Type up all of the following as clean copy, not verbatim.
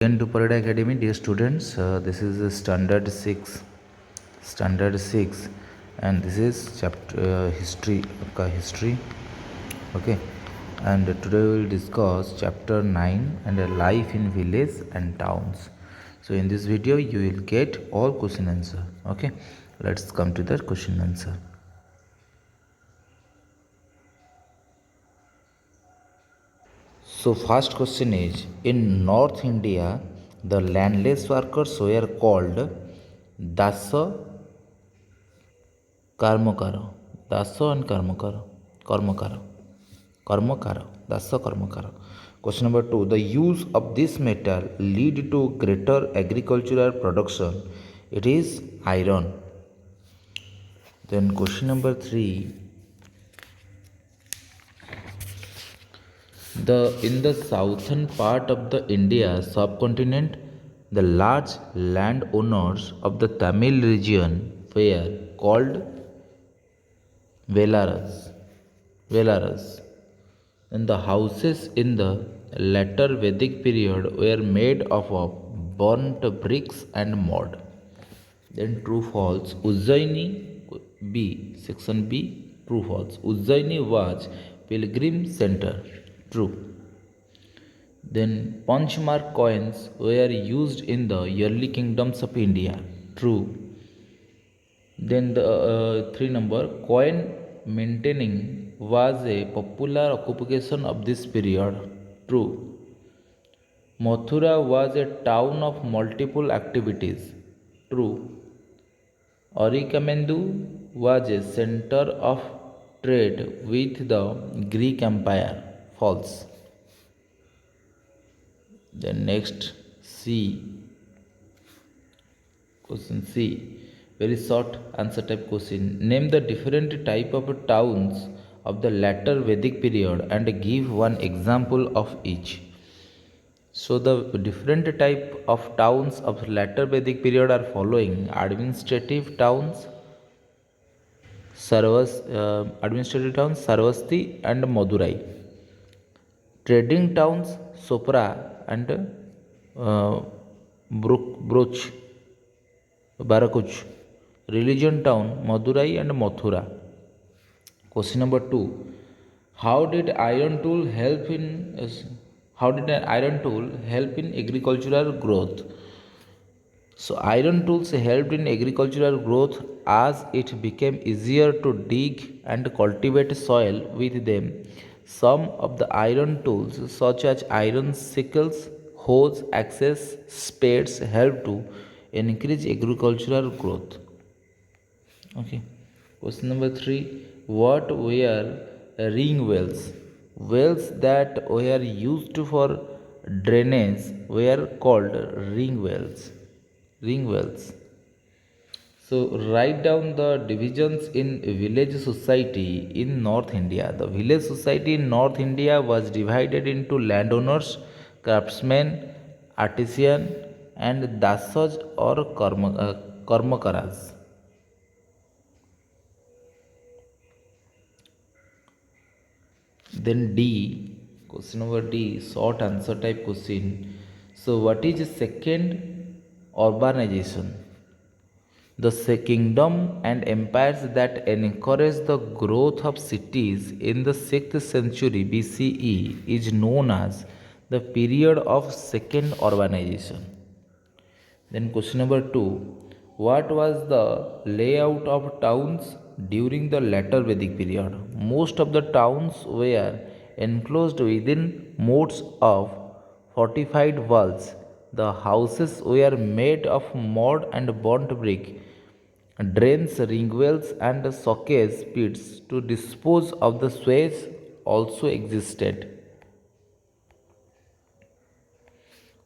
Again to Parade Academy, dear students. This is standard 6, and this is chapter history. Okay, and today we will discuss chapter 9 and life in village and towns. So in this video, you will get all question answer. Okay, let's come to the question answer. So first question is, in North India, the landless workers were called Dasa Karmakara. Dasa and Karmakara. Dasa Karmakara. Question number 2. The use of this metal lead to greater agricultural production. It is iron. Then question number 3. In the southern part of the India subcontinent, the large landowners of the Tamil region were called Velaras. And the houses in the later Vedic period were made up of burnt bricks and mud. Then true false. Ujjaini B. Section B. True false. Ujjaini was pilgrim center. True. Then punchmark coins were used in the early kingdoms of India. True. Then the 3 number coin maintaining was a popular occupation of this period. True. Mathura was a town of multiple activities. True. Arikamendu was a center of trade with the Greek Empire. False. Then next C. Question C. Very short answer type question. Name the different type of towns of the later Vedic period and give one example of each. So the different type of towns of later Vedic period are following: administrative towns, Sarvasti and Madurai. Trading towns, Sopra and Broch, Barakuch. Religion town, Madurai and Mathura. Question number 2. How did iron tool help in how did an iron tool help in agricultural growth? So iron tools helped in agricultural growth as it became easier to dig and cultivate soil with them. Some of the iron tools such as iron sickles, hoes, axes, spades help to increase agricultural growth. Okay. Question number 3. What were ring wells? Wells that were used for drainage were called ring wells. Ring wells. So write down the divisions in village society in North India. The village society in North India was divided into landowners, craftsmen, artisan, and dasas or karmakaras. Then D, question number D, short answer type question. So what is second urbanization? The kingdom and empires that encouraged the growth of cities in the 6th century BCE is known as the period of second urbanization. Then question number 2. What was the layout of towns during the later Vedic period? Most of the towns were enclosed within moats of fortified walls. The houses were made of mud and burnt brick. Drains, ring wells, and sockage pits to dispose of the sewage also existed.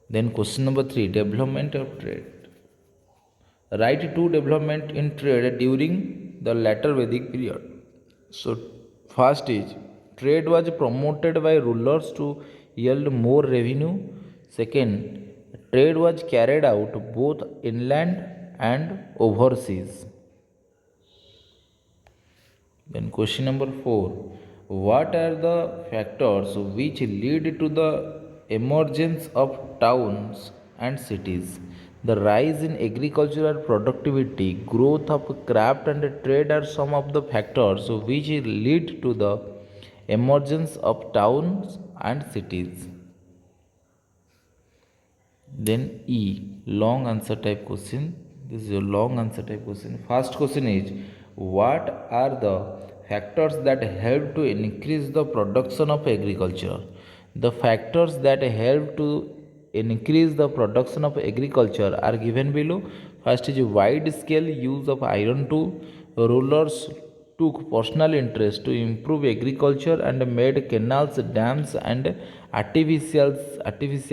Then question number 3, development of trade. Write two development in trade during the later Vedic period. So first is trade was promoted by rulers to yield more revenue. Second, trade was carried out both inland and overseas. Then question number 4. What are the factors which lead to the emergence of towns and cities. The rise in agricultural productivity, growth of craft and trade are some of the factors which lead to the emergence of towns and cities. Then E, long answer type question. This is a long answer type question. First question is, what are the factors that help to increase the production of agriculture? The factors that help to increase the production of agriculture are given below. First is wide scale use of iron tool. Rulers took personal interest to improve agriculture and made canals, dams, and artificial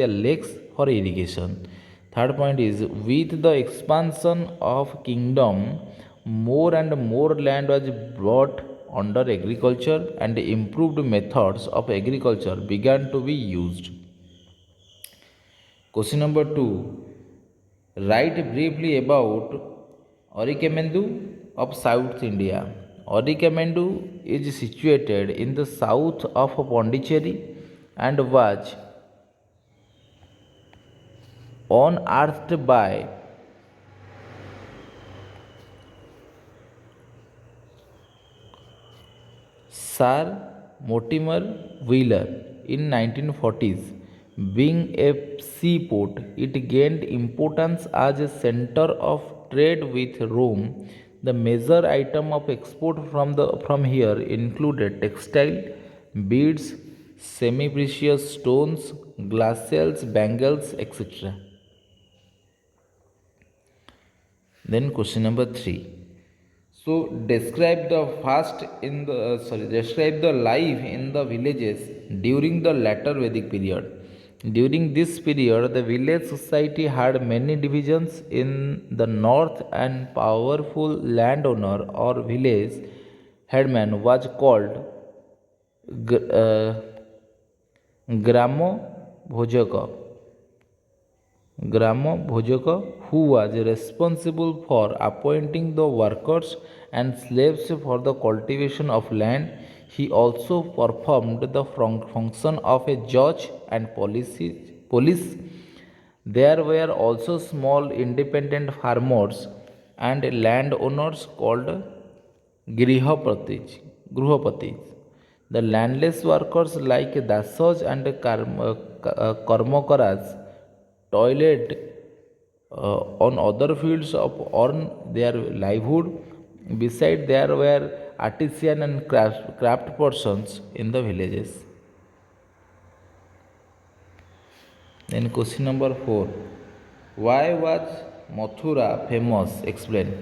lakes for irrigation. Third point is with the expansion of kingdom, more and more land was brought under agriculture and improved methods of agriculture began to be used. Question number 2. Write briefly about Orikamendu of South India. Orikamendu is situated in the south of Pondicherry and was unearthed by Sir Mortimer Wheeler in 1940s. Being a seaport, it gained importance as a center of trade with Rome. The major item of export from here included textile, beads, semi-precious stones, glass shells, bangles, etc. Then question number 3. So describe the describe the life in the villages during the latter Vedic period. During this period, the village society had many divisions in the north, and powerful landowner or village headman was called Gramo Bhojaka. Gramo Bhojaka, who was responsible for appointing the workers and slaves for the cultivation of land. He also performed the function of a judge and police. There were also small independent farmers and landowners called Grihapatis. The landless workers like Dasaj and Karmakaras toiled on other fields of earn their livelihood. Beside, there were artisan and craft persons in the villages. Then question number 4. Why was Mathura famous? Explain.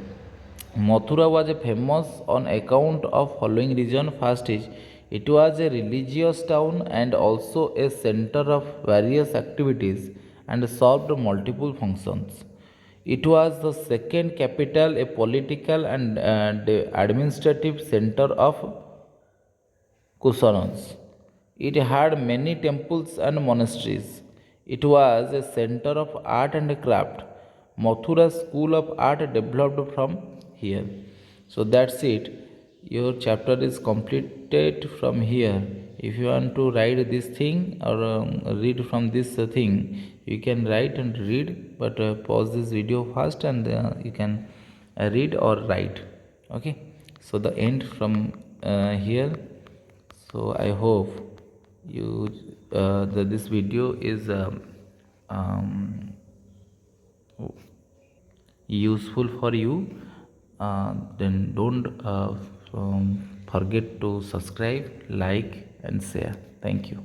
Mathura was famous on account of following reason. First is it was a religious town and also a center of various activities and served multiple functions. It was the second capital, a political and administrative center of Kusanas. It had many temples and monasteries. It was a center of art and craft. Mathura School of Art developed from here. So that's it. Your chapter is completed from here. If you want to write this thing or read from this thing, you can write and read, but pause this video first and you can read or write. Okay. So the end from here. So I hope you that this video is useful for you. Then don't forget to subscribe, like, and share. Thank you.